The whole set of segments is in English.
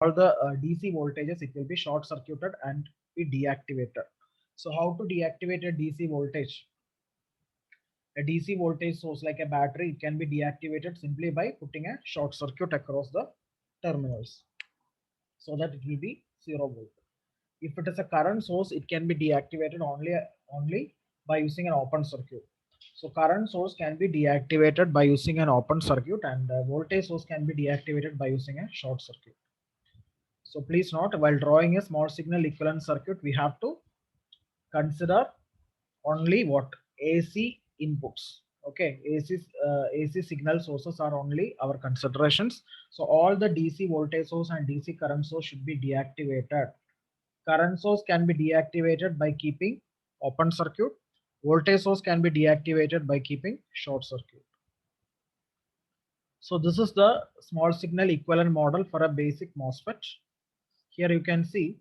all the DC voltages, it will be short circuited and be deactivated. So how to deactivate a DC voltage? A DC voltage source like a battery, it can be deactivated simply by putting a short circuit across the terminals so that it will be 0 volt. If it is a current source, it can be deactivated only by using an open circuit. So current source can be deactivated by using an open circuit, and voltage source can be deactivated by using a short circuit. So please note, while drawing a small signal equivalent circuit, we have to consider only what? AC inputs. Okay, AC signal sources are only our considerations. So all the DC voltage source and DC current source should be deactivated. Current source can be deactivated by keeping open circuit. Voltage source can be deactivated by keeping short circuit. So this is the small signal equivalent model for a basic MOSFET. Here you can see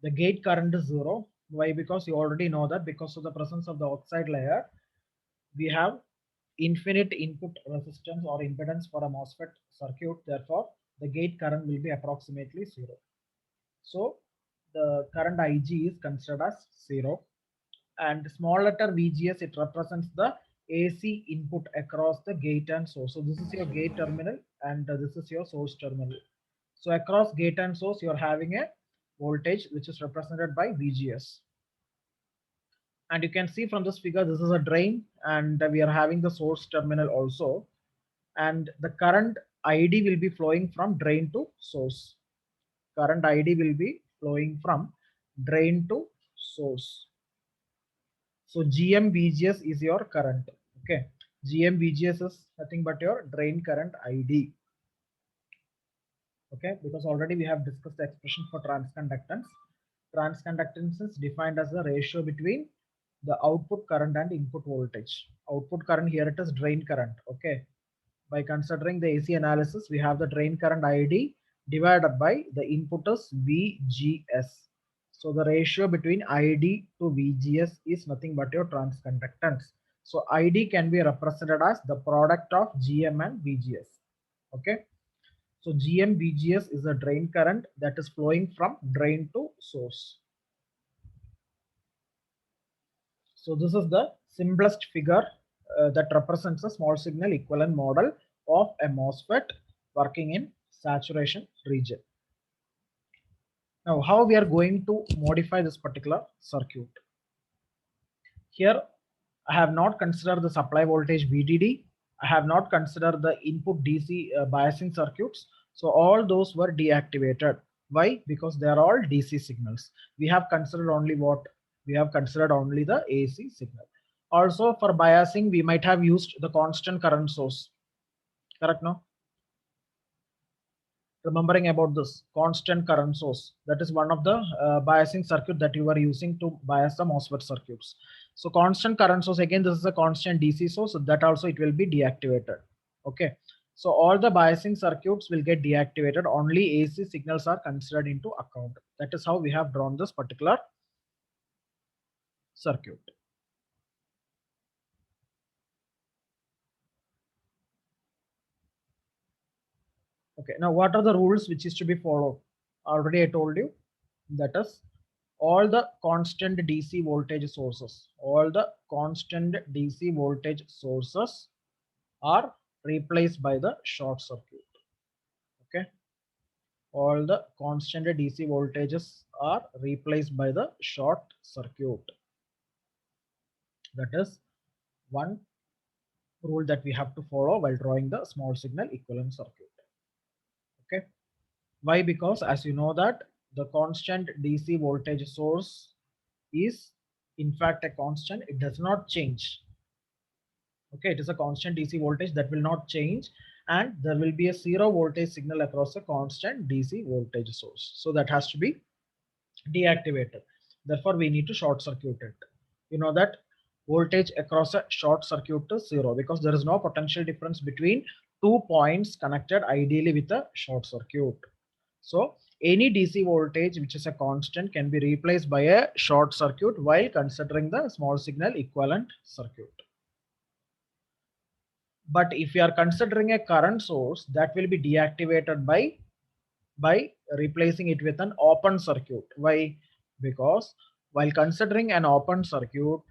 the gate current is 0. Why? Because you already know that because of the presence of the oxide layer, we have infinite input resistance or impedance for a MOSFET circuit. Therefore, the gate current will be approximately 0. So the current IG is considered as 0. And small letter VGS, it represents the AC input across the gate and source. So this is your gate terminal and this is your source terminal. So across gate and source, you're having a voltage which is represented by VGS. And you can see from this figure, this is a drain and we are having the source terminal also. And the current ID will be flowing from drain to source. Current ID will be flowing from drain to source. So GM-VGS is your current. Okay. GM-VGS is nothing but your drain current ID. Okay. Because already we have discussed the expression for transconductance. Transconductance is defined as the ratio between the output current and input voltage. Output current, here it is drain current. Okay. By considering the AC analysis, we have the drain current ID divided by the input is VGS. So the ratio between ID to VGS is nothing but your transconductance. So ID can be represented as the product of GM and VGS. Okay. So GM VGS is a drain current that is flowing from drain to source. So this is the simplest figure that represents a small signal equivalent model of a MOSFET working in saturation region. Now, how we are going to modify this particular circuit? Here, I have not considered the supply voltage VDD. I have not considered the input DC biasing circuits. So all those were deactivated. Why? Because they are all DC signals. We have considered only what? We have considered only the AC signal. Also for biasing, we might have used the constant current source. Correct, no? Remembering about this constant current source, that is one of the biasing circuit that you are using to bias the MOSFET circuits. So constant current source, again this is a constant DC source, so that also it will be deactivated. Okay, so all the biasing circuits will get deactivated, only AC signals are considered into account. That is how we have drawn this particular circuit. Okay, now what are the rules which is to be followed? Already I told you, that is all the constant DC voltage sources, all the constant DC voltage sources are replaced by the short circuit. Okay, all the constant DC voltages are replaced by the short circuit. That is one rule that we have to follow while drawing the small signal equivalent circuit. Okay, why? Because as you know that the constant DC voltage source is in fact a constant, it does not change. Okay, it is a constant DC voltage that will not change, and there will be a 0 voltage signal across a constant DC voltage source. So that has to be deactivated. Therefore, we need to short circuit it. You know that voltage across a short circuit is 0 because there is no potential difference between 2 points connected ideally with a short circuit. So any DC voltage which is a constant can be replaced by a short circuit while considering the small signal equivalent circuit. But if you are considering a current source, that will be deactivated by by replacing it with an open circuit. Why? Because while considering an open circuit,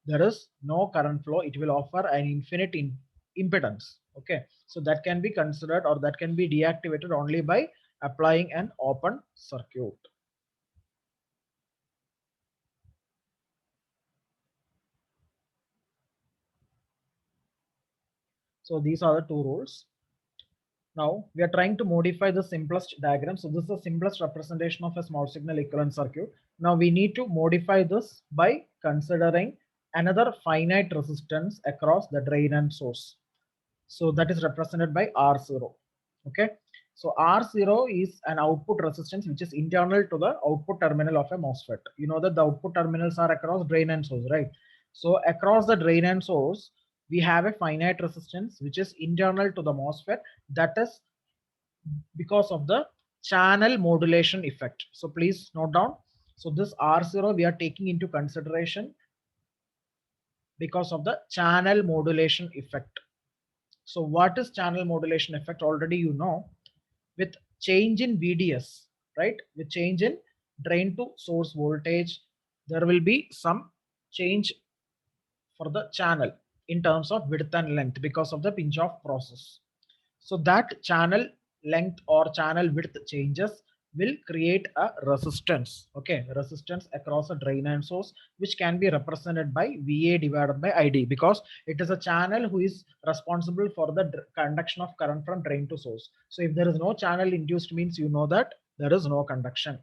there is no current flow. It will offer an infinite impedance. Okay, so that can be considered or that can be deactivated only by applying an open circuit. So these are the two rules. Now we are trying to modify the simplest diagram. So this is the simplest representation of a small signal equivalent circuit. Now we need to modify this by considering another finite resistance across the drain and source. So that is represented by R0. Okay. So R0 is an output resistance which is internal to the output terminal of a MOSFET. You know that the output terminals are across drain and source, right? So across the drain and source, we have a finite resistance which is internal to the MOSFET, that is because of the channel modulation effect. So please note down. So this R0 we are taking into consideration because of the channel modulation effect. So what is channel modulation effect? Already you know, with change in VDS, right? With change in drain to source voltage, there will be some change for the channel in terms of width and length because of the pinch off process. So that channel length or channel width changes will create a resistance. Okay, resistance across a drain and source, which can be represented by VA divided by ID, because it is a channel who is responsible for the conduction of current from drain to source. So if there is no channel induced, means you know that there is no conduction.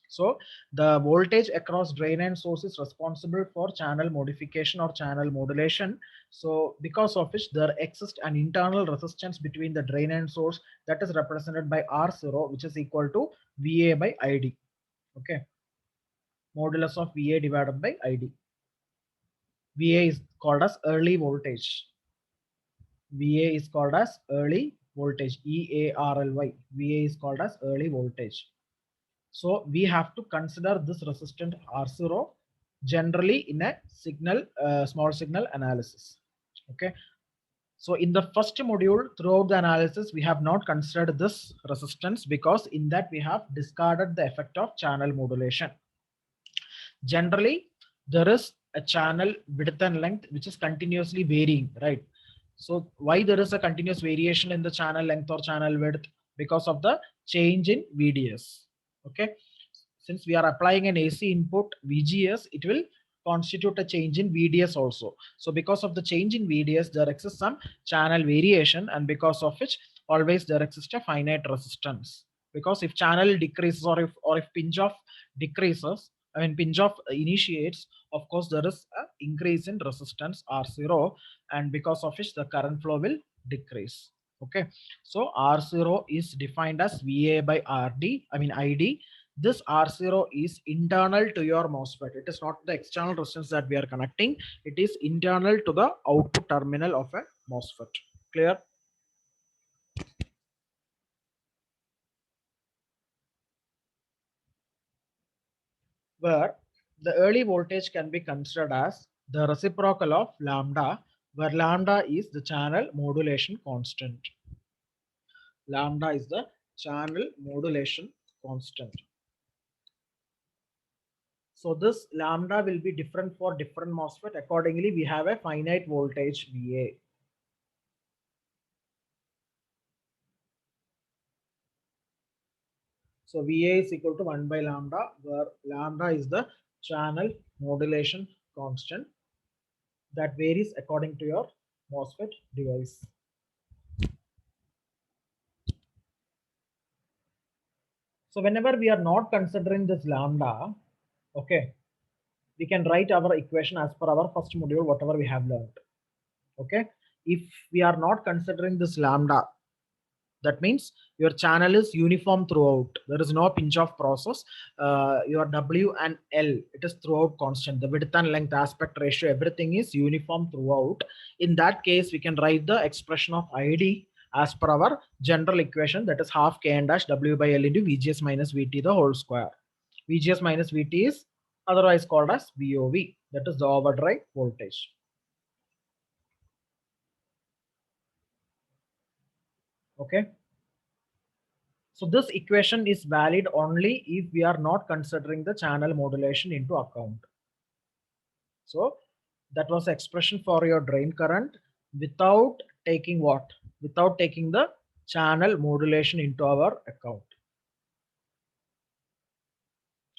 So the voltage across drain and source is responsible for channel modification or channel modulation. So because of which there exists an internal resistance between the drain and source, that is represented by R0, which is equal to VA by ID. Okay. Modulus of VA divided by ID. VA is called as early voltage. VA is called as early voltage. EARLY. VA is called as early voltage. So we have to consider this resistance R0 generally in a signal, small signal analysis. Okay. So in the first module, throughout the analysis, we have not considered this resistance because in that we have discarded the effect of channel modulation. Generally, there is a channel width and length which is continuously varying, right? So why there is a continuous variation in the channel length or channel width? Because of the change in VDS. Okay. Since we are applying an AC input VGS, it will constitute a change in VDS also. So because of the change in VDS, there exists some channel variation, and because of which always there exists a finite resistance. Because if channel decreases or if pinch off decreases, I mean pinch off initiates, of course there is an increase in resistance R0, and because of which the current flow will decrease. Okay, so R0 is defined as VA by RD, I mean ID. This R0 is internal to your MOSFET. It is not the external resistance that we are connecting. It is internal to the output terminal of a MOSFET. Clear? Where the early voltage can be considered as the reciprocal of lambda, where lambda is the channel modulation constant. Lambda is the channel modulation constant. So this lambda will be different for different MOSFET. Accordingly, we have a finite voltage VA. So VA is equal to 1 by lambda, where lambda is the channel modulation constant that varies according to your MOSFET device. So whenever we are not considering this lambda, okay, we can write our equation as per our first module, whatever we have learned. Okay, if we are not considering this lambda, that means your channel is uniform throughout. There is no pinch off process. Your W and L, it is throughout constant. The width and length aspect ratio, everything is uniform throughout. In that case, we can write the expression of ID as per our general equation, that is half K n dash W by L into VGS minus VT the whole square. VGS minus VT is otherwise called as VOV, that is the overdrive voltage. Okay. So this equation is valid only if we are not considering the channel modulation into account. So that was expression for your drain current without taking what? Without taking the channel modulation into our account.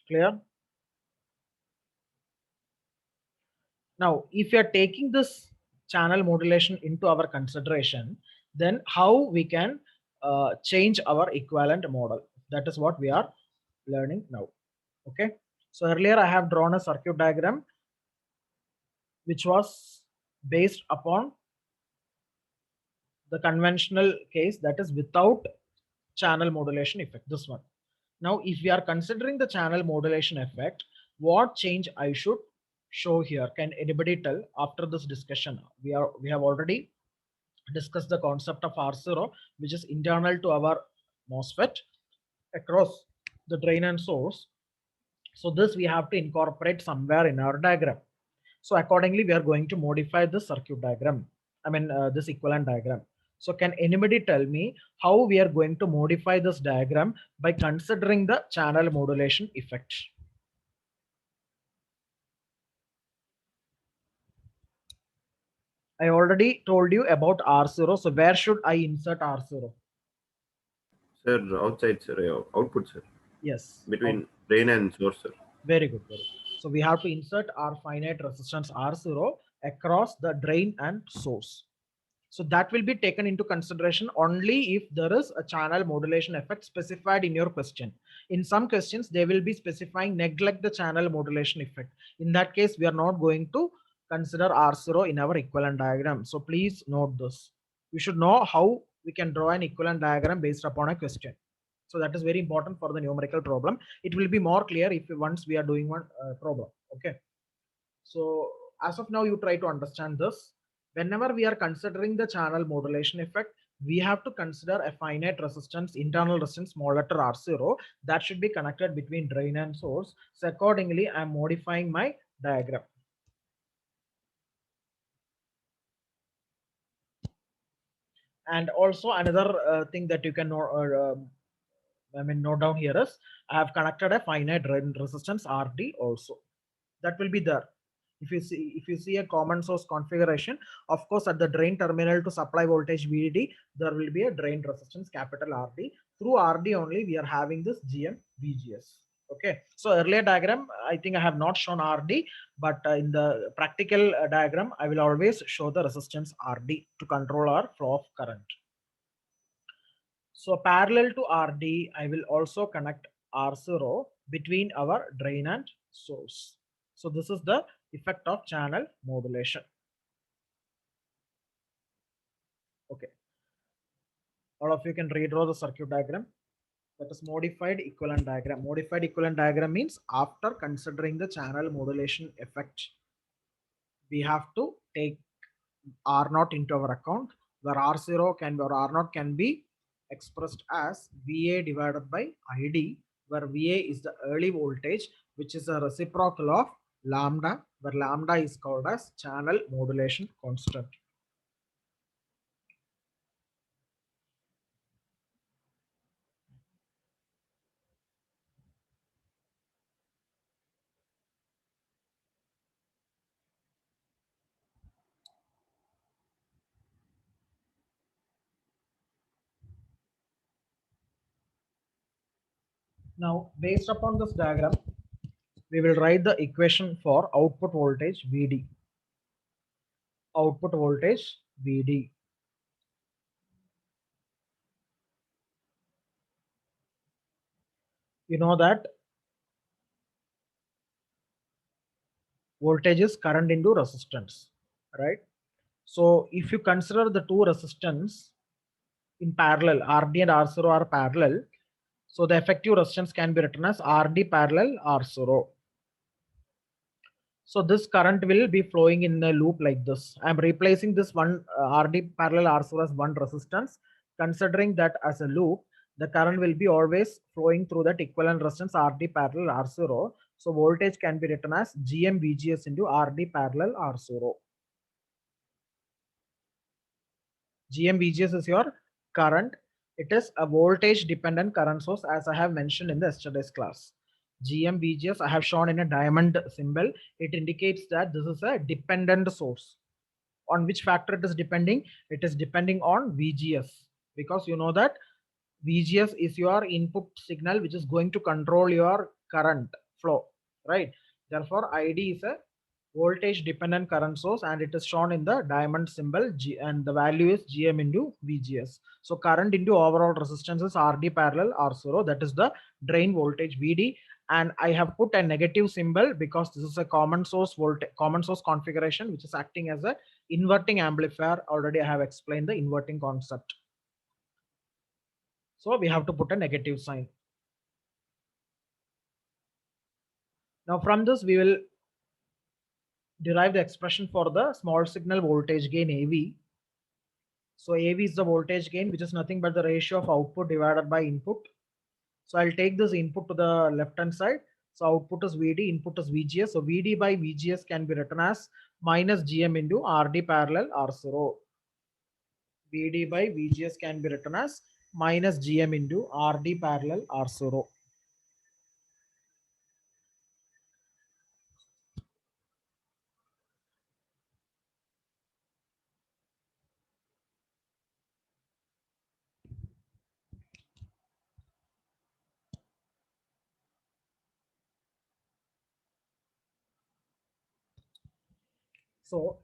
Clear? Now, if you are taking this channel modulation into our consideration, then how we can change our equivalent model? That is what we are learning now. Okay. So earlier I have drawn a circuit diagram which was based upon the conventional case, that is without channel modulation effect, this one. Now if we are considering the channel modulation effect, what change I should show here? Can anybody tell? After this discussion, we have already discussed the concept of R0, which is internal to our MOSFET across the drain and source. So this we have to incorporate somewhere in our diagram. So accordingly, we are going to modify the circuit diagram. I mean, this equivalent diagram. So can anybody tell me how we are going to modify this diagram by considering the channel modulation effect? I already told you about R0. So where should I insert R0? Sir, outside, sir, output, sir. Yes. Between drain and source, sir. Very good. Very good. So we have to insert our finite resistance R0 across the drain and source. So that will be taken into consideration only if there is a channel modulation effect specified in your question. In some questions, they will be specifying neglect the channel modulation effect. In that case, we are not going to consider R0 in our equivalent diagram. So please note this. You should know how we can draw an equivalent diagram based upon a question. So that is very important for the numerical problem. It will be more clear if once we are doing one problem. Okay. So as of now, you try to understand this. Whenever we are considering the channel modulation effect, we have to consider a finite resistance, internal resistance, small letter R0, that should be connected between drain and source. So accordingly, I'm modifying my diagram. And also another thing that you can know, note down here is I have connected a finite drain resistance RD also. That will be there. If you see a common source configuration, of course at the drain terminal to supply voltage VDD, there will be a drain resistance capital RD. Through RD only we are having this GM VGS. Okay, so earlier diagram I think I have not shown RD, but in the practical diagram I will always show the resistance RD to control our flow of current. So parallel to RD, I will also connect R0 between our drain and source. So this is the effect of channel modulation. Okay. All of you can redraw the circuit diagram. That is modified equivalent diagram. Modified equivalent diagram means after considering the channel modulation effect, we have to take R0 into our account, where R0 can be or R0 can be expressed as VA divided by ID, where VA is the early voltage, which is a reciprocal of lambda, where lambda is called as channel modulation constant. Now, based upon this diagram, we will write the equation for output voltage VD. Output voltage VD. You know that voltage is current into resistance, right? So if you consider the two resistance in parallel, RD and R0 are parallel, so the effective resistance can be written as RD parallel R0. So this current will be flowing in a loop like this. I'm replacing this one RD parallel R0 as one resistance. Considering that as a loop, the current will be always flowing through that equivalent resistance RD parallel R0. So voltage can be written as GM VGS into RD parallel R0. GM VGS is your current. It is a voltage dependent current source, as I have mentioned in the yesterday's class. GM VGS I have shown in a diamond symbol. It indicates that this is a dependent source. On which factor it is depending? It is depending on VGS, because you know that VGS is your input signal which is going to control your current flow, right? Therefore, ID is a voltage dependent current source and it is shown in the diamond symbol G, and the value is GM into VGS. So current into overall resistance is RD parallel R0, that is the drain voltage VD, and I have put a negative symbol because this is a common source voltage, common source configuration which is acting as a inverting amplifier. Already I have explained the inverting concept. So we have to put a negative sign. Now from this we will derive the expression for the small signal voltage gain AV. So AV is the voltage gain, which is nothing but the ratio of output divided by input. So I'll take this input to the left hand side. So output is VD, input is VGS. So VD by VGS can be written as minus GM into RD parallel R0. VD by VGS can be written as minus GM into RD parallel R0. So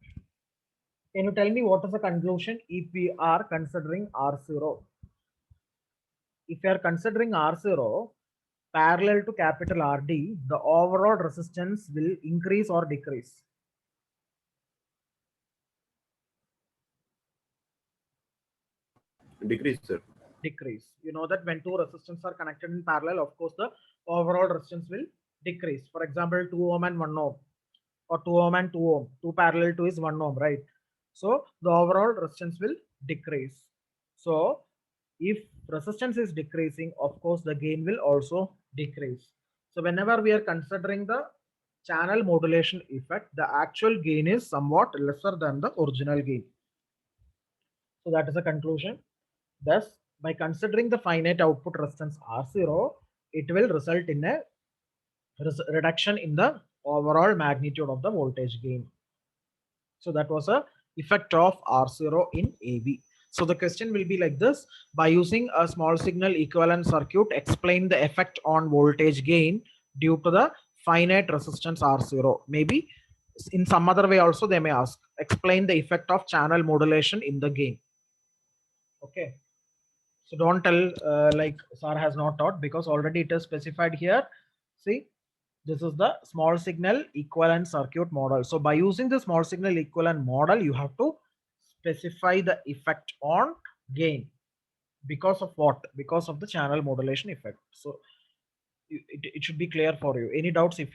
can you tell me what is the conclusion if we are considering R0? If you are considering R0 parallel to capital RD, the overall resistance will increase or decrease. Decrease, sir. Decrease. You know that when two resistors are connected in parallel, of course, the overall resistance will decrease. For example, 2 ohm and 1 ohm, or 2 ohm and 2 ohm. 2 parallel to is 1 ohm, right? So the overall resistance will decrease. So if resistance is decreasing, of course, the gain will also decrease. So whenever we are considering the channel modulation effect, the actual gain is somewhat lesser than the original gain. So that is a conclusion. Thus, by considering the finite output resistance R0, it will result in a reduction in the overall magnitude of the voltage gain. So that was a effect of R0 in AV. So the question will be like this: by using a small signal equivalent circuit, explain the effect on voltage gain due to the finite resistance R0. Maybe in some other way also they may ask, explain the effect of channel modulation in the gain. Okay. So don't tell like sir has not taught, because already it is specified here. See, this is the small signal equivalent circuit model. So by using the small signal equivalent model, you have to specify the effect on gain. Because of what? Because of the channel modulation effect. So it should be clear for you. Any doubts, if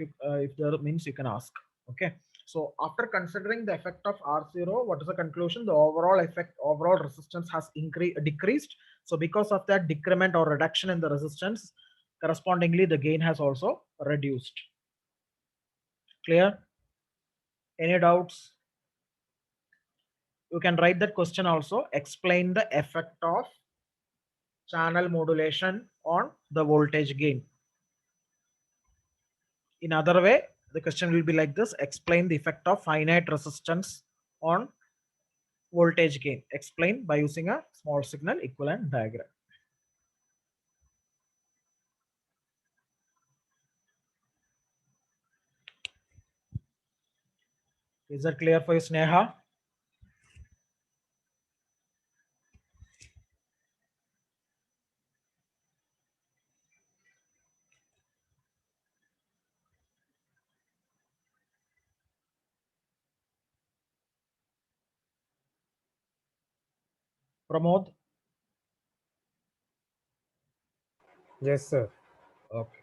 there means, you can ask. Okay. So after considering the effect of R0, what is the conclusion? The overall effect, overall resistance has decreased. So because of that decrement or reduction in the resistance, correspondingly the gain has also reduced. Clear? Any doubts? You can write that question also. Explain the effect of channel modulation on the voltage gain. In other way, the question will be like this: explain the effect of finite resistance on voltage gain. Explain by using a small signal equivalent diagram. Is that clear for you, Sneha? Pramod? Yes, sir. Okay.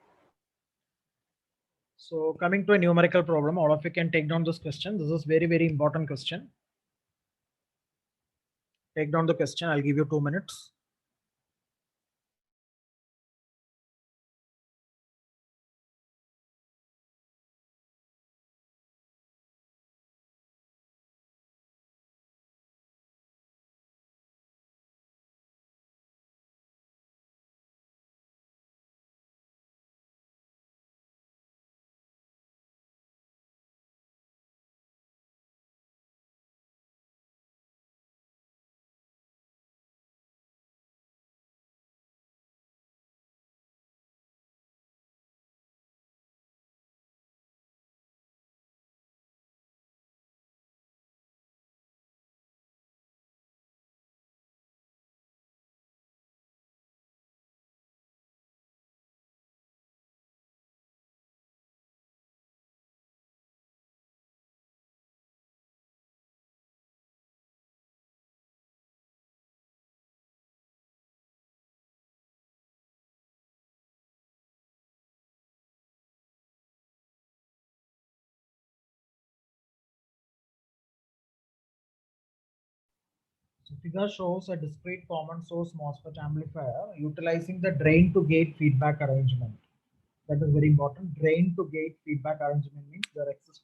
So coming to a numerical problem, all of you can take down this question. This is very, very important question. Take down the question. I'll give you 2 minutes. So figure shows a discrete common source MOSFET amplifier utilizing the drain to gate feedback arrangement. That is very important. Drain to gate feedback arrangement means there exists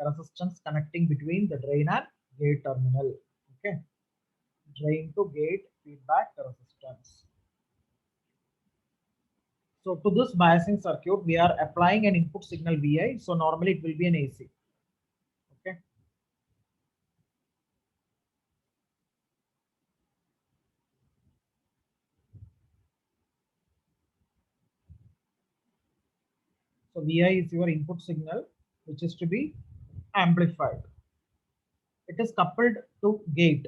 a resistance connecting between the drain and gate terminal. Okay. Drain to gate feedback resistance. So to this biasing circuit, we are applying an input signal Vi. So normally it will be an AC. Okay. So Vi is your input signal, which is to be amplified. It is coupled to gate.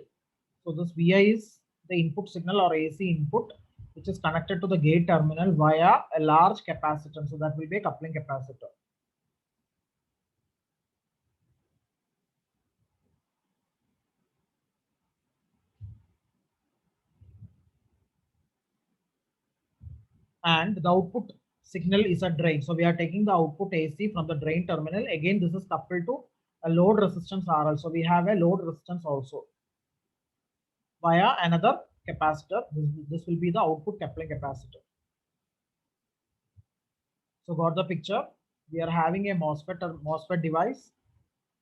So this Vi is the input signal or AC input, which is connected to the gate terminal via a large capacitance. So that will be a coupling capacitor. And the output signal is a drain. So we are taking the output AC from the drain terminal. Again, this is coupled to a load resistance RL. So we have a load resistance also via another capacitor. This will be the output coupling capacitor. So got the picture? We are having a MOSFET device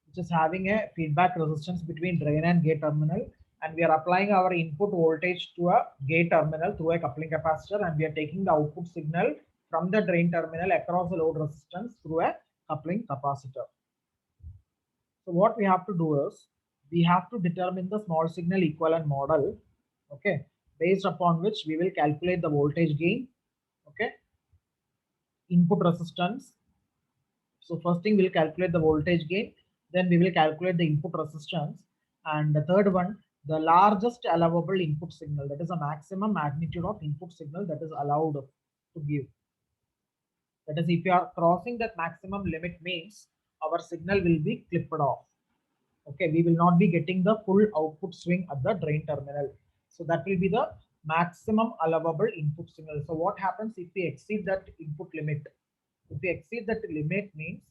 which is having a feedback resistance between drain and gate terminal, and we are applying our input voltage to a gate terminal through a coupling capacitor, and we are taking the output signal from the drain terminal across the load resistance through a coupling capacitor. So what we have to do is we have to determine the small signal equivalent model, okay, based upon which we will calculate the voltage gain, okay, input resistance. So first thing we'll calculate the voltage gain, then we will calculate the input resistance, and the third one, the largest allowable input signal, that is a maximum magnitude of input signal that is allowed to give. That is, if you are crossing that maximum limit means our signal will be clipped off. Okay, we will not be getting the full output swing at the drain terminal. So that will be the maximum allowable input signal. So what happens if we exceed that input limit? If we exceed that limit means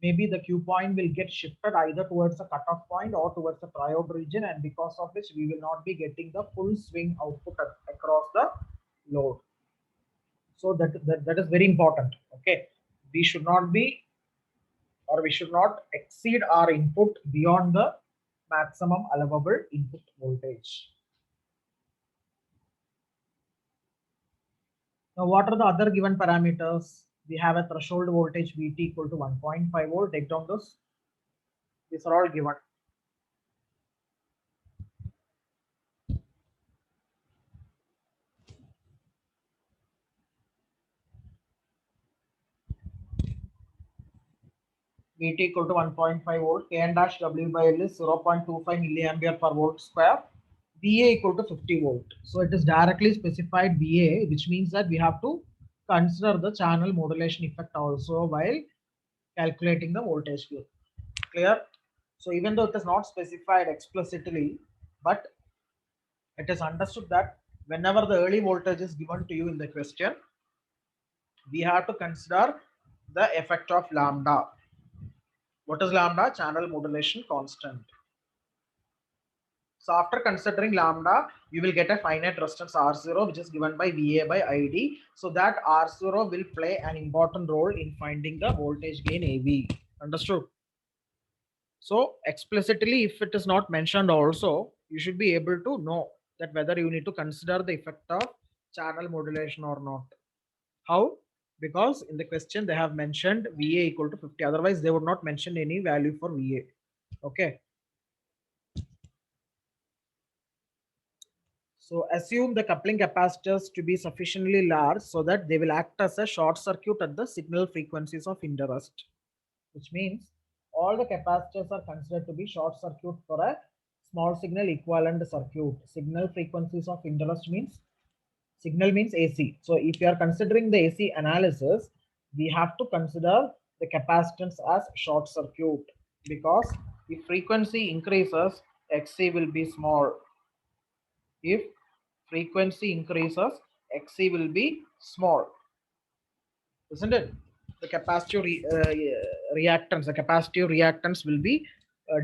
maybe the Q point will get shifted either towards the cutoff point or towards the triode region, and because of which we will not be getting the full swing output across the load. So that is very important. Okay, we should not be, or we should not exceed our input beyond the maximum allowable input voltage. Now, what are the other given parameters? We have a threshold voltage Vt equal to 1.5 volt. Take down this. These are all given. Vt equal to 1.5 volt. Kn dash W by L is 0.25 milliampere per volt square. Va equal to 50 volt. So it is directly specified Va, which means that we have to consider the channel modulation effect also while calculating the voltage gain. Clear? So even though it is not specified explicitly, but it is understood that whenever the early voltage is given to you in the question, we have to consider the effect of lambda. What is lambda? Channel modulation constant. So after considering lambda, you will get a finite resistance R0, which is given by VA by ID. So that R0 will play an important role in finding the voltage gain AV. Understood? So explicitly, if it is not mentioned also, you should be able to know that whether you need to consider the effect of channel modulation or not. How? Because in the question they have mentioned VA equal to 50. Otherwise, they would not mention any value for VA. Okay. So assume the coupling capacitors to be sufficiently large so that they will act as a short circuit at the signal frequencies of interest, which means all the capacitors are considered to be short circuit for a small signal equivalent circuit. Signal frequencies of interest means signal means AC. So if you are considering the AC analysis, we have to consider the capacitance as short circuit, because if frequency increases, Xc will be small. If frequency increases, Xc will be small, isn't it? The capacitive reactance will be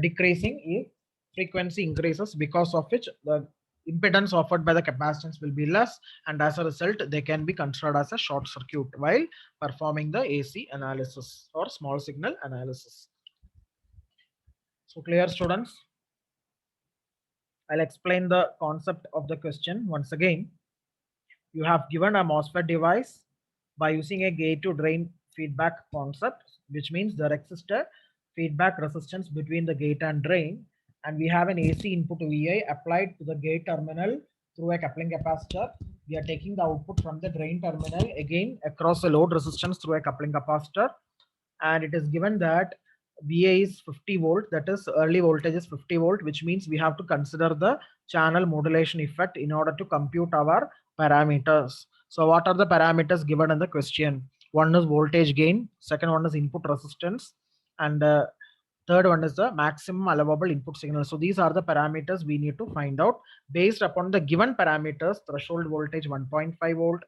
decreasing if frequency increases, because of which the impedance offered by the capacitance will be less, and as a result they can be considered as a short circuit while performing the AC analysis or small signal analysis. So clear, students? I'll explain the concept of the question once again. You have given a MOSFET device by using a gate to drain feedback concept, which means there exists a feedback resistance between the gate and drain, and we have an AC input VI applied to the gate terminal through a coupling capacitor. We are taking the output from the drain terminal again across a load resistance through a coupling capacitor, and it is given that VA is 50 volt, that is early voltage is 50 volt, which means we have to consider the channel modulation effect in order to compute our parameters. So what are the parameters given in the question? One is voltage gain, second one is input resistance, and third one is the maximum allowable input signal. So these are the parameters we need to find out based upon the given parameters. Threshold voltage 1.5 volt,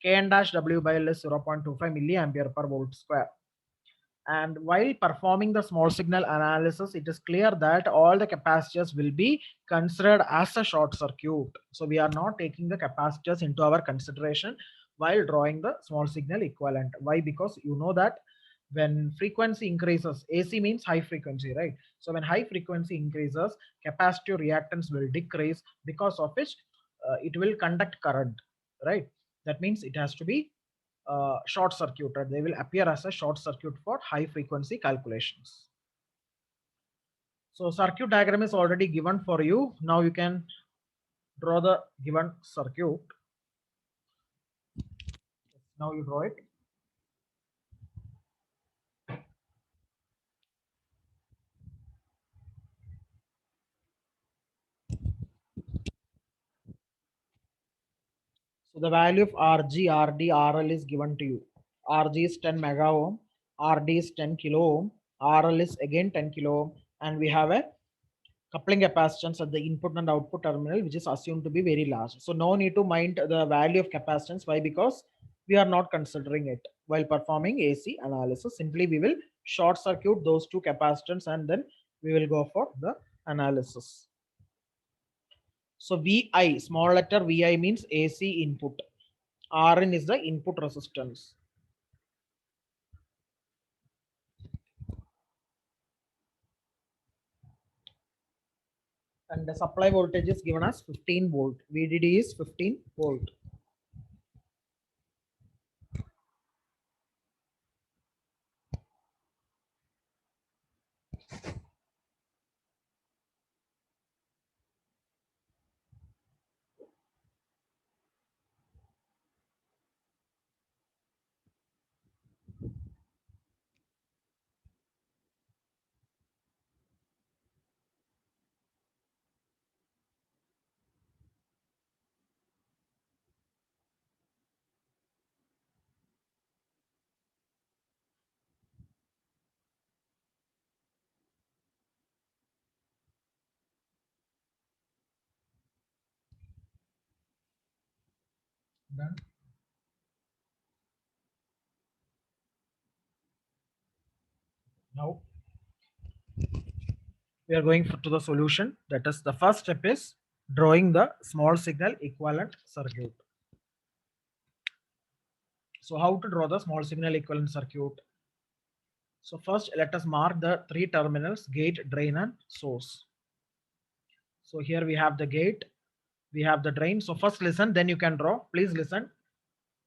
Kn dash W by L is 0.25 milliampere per volt square. And while performing the small signal analysis, it is clear that all the capacitors will be considered as a short circuit. So we are not taking the capacitors into our consideration while drawing the small signal equivalent. Why? Because you know that when frequency increases, AC means high frequency, right? So when high frequency increases, capacitive reactance will decrease, because of which it will conduct current, right? That means it has to be short circuited. They will appear as a short circuit for high frequency calculations. So circuit diagram is already given for you. Now you can draw the given circuit. Now you draw it. So the value of RG, RD, RL is given to you. RG is 10 mega ohm, RD is 10 kilo ohm, RL is again 10 kilo ohm, and we have a coupling capacitance at the input and output terminal, which is assumed to be very large. So no need to mind the value of capacitance. Why? Because we are not considering it while performing AC analysis. Simply we will short circuit those two capacitance and then we will go for the analysis. So VI, small letter VI means AC input. Rn is the input resistance. And the supply voltage is given as 15 volt. VDD is 15 volt. Done. Now we are going to the solution. That is, the first step is drawing the small signal equivalent circuit. So how to draw the small signal equivalent circuit? So first let us mark the three terminals: gate, drain and source. So here we have the gate, we have the drain. So first listen, then you can draw. Please listen.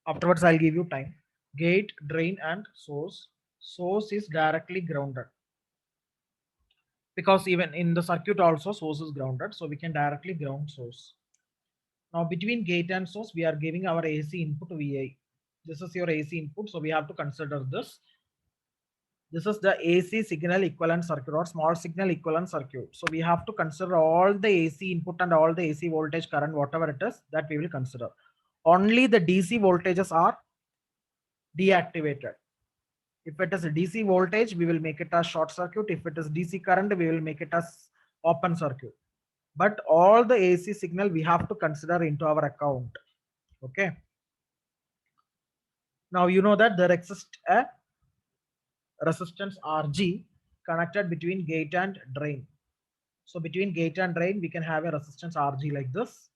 Afterwards I'll give you time. Gate, drain and source. Source is directly grounded, because even in the circuit also source is grounded, so we can directly ground source. Now between gate and source we are giving our AC input VI. This is your AC input, so we have to consider this. This is the AC signal equivalent circuit or small signal equivalent circuit. So we have to consider all the AC input and all the AC voltage, current, whatever it is, that we will consider. Only the DC voltages are deactivated. If it is a DC voltage, we will make it as short circuit. If it is DC current, we will make it as open circuit. But all the AC signal we have to consider into our account. Okay. Now you know that there exists a resistance RG connected between gate and drain. So between gate and drain, we can have a resistance RG like this.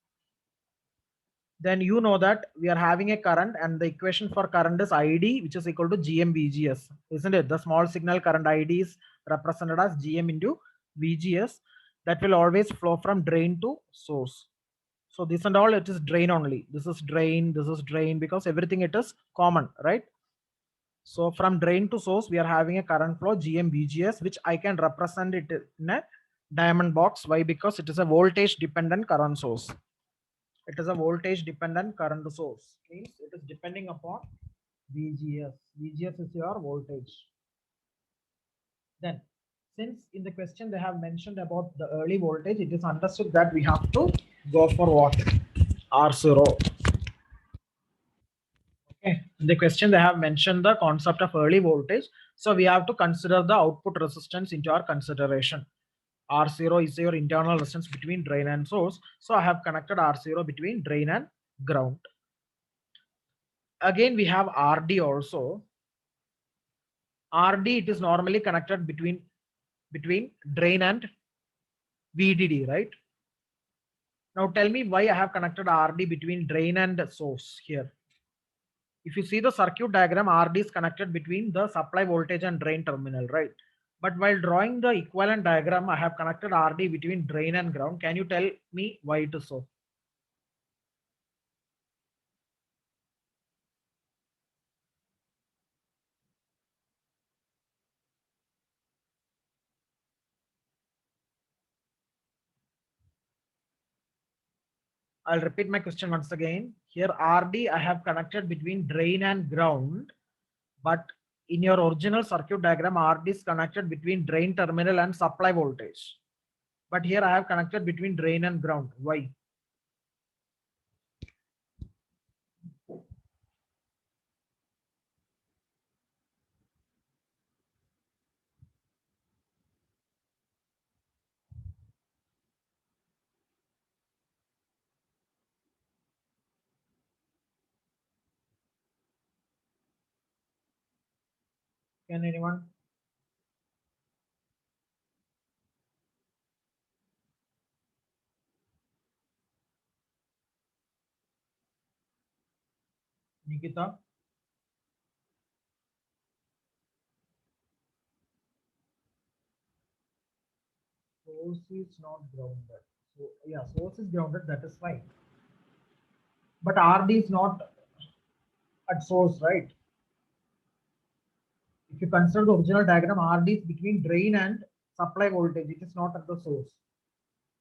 Then you know that we are having a current, and the equation for current is ID, which is equal to GM VGS, isn't it? The small signal current ID is represented as GM into VGS. That will always flow from drain to source. So this and all, it is drain only. This is drain, because everything it is common, right? So from drain to source, we are having a current flow GM VGS, which I can represent it in a diamond box. Why? Because it is a voltage dependent current source. It is a voltage dependent current source. Means it is depending upon VGS. VGS is your voltage. Then, since in the question they have mentioned about the early voltage, it is understood that we have to go for what? R0. Okay. In the question they have mentioned the concept of early voltage. So we have to consider the output resistance into our consideration. R0 is your internal resistance between drain and source. So I have connected R0 between drain and ground. Again, we have RD also. RD, it is normally connected between drain and VDD, right? Now tell me why I have connected RD between drain and source here. If you see the circuit diagram, RD is connected between the supply voltage and drain terminal, right? But while drawing the equivalent diagram, I have connected RD between drain and ground. Can you tell me why it is so? I'll repeat my question once again. Here RD I have connected between drain and ground, but in your original circuit diagram, RD is connected between drain terminal and supply voltage. But here I have connected between drain and ground. Why? Can anyone? Nikita? Source is not grounded. So yeah, source is grounded, that is fine. But RD is not at source, right? If you consider the original diagram, RD is between drain and supply voltage. It is not at the source.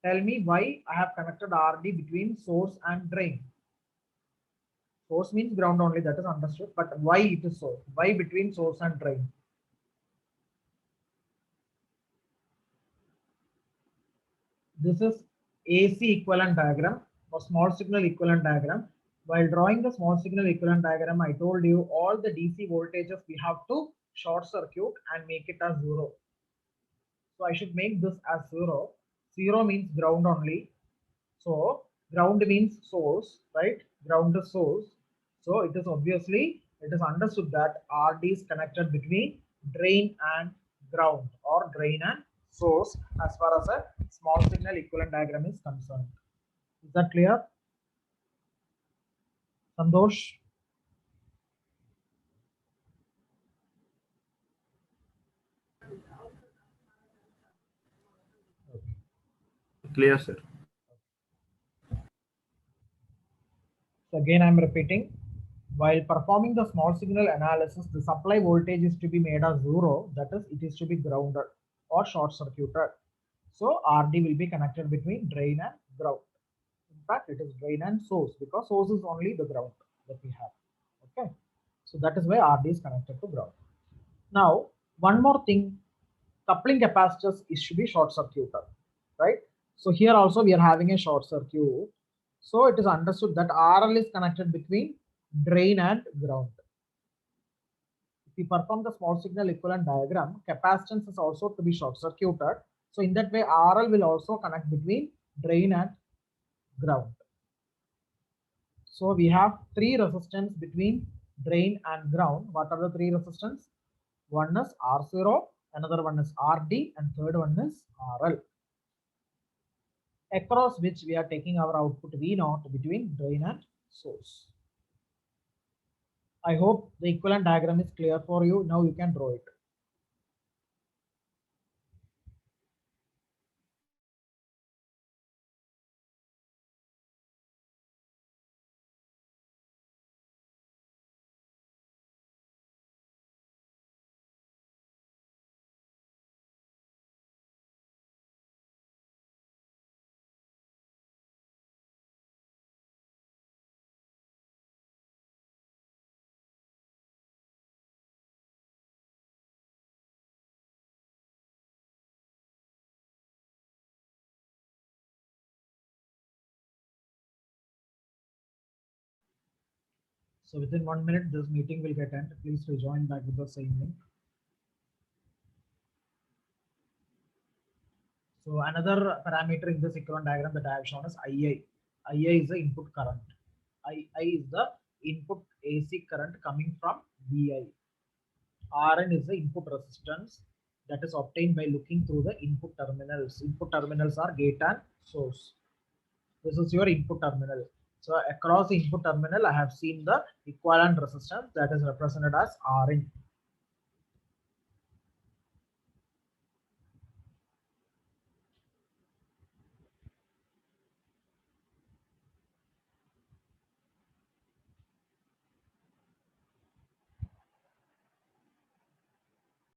Tell me why I have connected RD between source and drain. Source means ground only, that is understood. But why it is so? Why between source and drain? This is AC equivalent diagram or small signal equivalent diagram. While drawing the small signal equivalent diagram, I told you all the DC voltages we have to short circuit and make it as 0. So I should make this as 0. 0 means ground only. So ground means source, right? Ground is source. So it is obviously, it is understood that RD is connected between drain and ground or drain and source as far as a small signal equivalent diagram is concerned. Is that clear? Santosh? Clear, sir. So again, I'm repeating. While performing the small signal analysis, the supply voltage is to be made as 0. That is, it is to be grounded or short circuited. So RD will be connected between drain and ground. In fact, it is drain and source because source is only the ground that we have. Okay. So that is why RD is connected to ground. Now, one more thing, coupling capacitors is to be short circuited, right? So here also we are having a short circuit. So it is understood that RL is connected between drain and ground. If we perform the small signal equivalent diagram, capacitance is also to be short circuited. So in that way, RL will also connect between drain and ground. So we have three resistance between drain and ground. What are the three resistance? One is R0, another one is RD, and third one is RL. across which we are taking our output V0 between drain and source. I hope the equivalent diagram is clear for you. Now you can draw it. So within 1 minute, this meeting will get end. Please rejoin back with the same link. So another parameter in this equivalent diagram that I have shown is IA. IA is the input current. I is the input AC current coming from VI. Rn is the input resistance that is obtained by looking through the input terminals. Input terminals are gate and source. This is your input terminal. So across the input terminal, I have seen the equivalent resistance that is represented as Rin.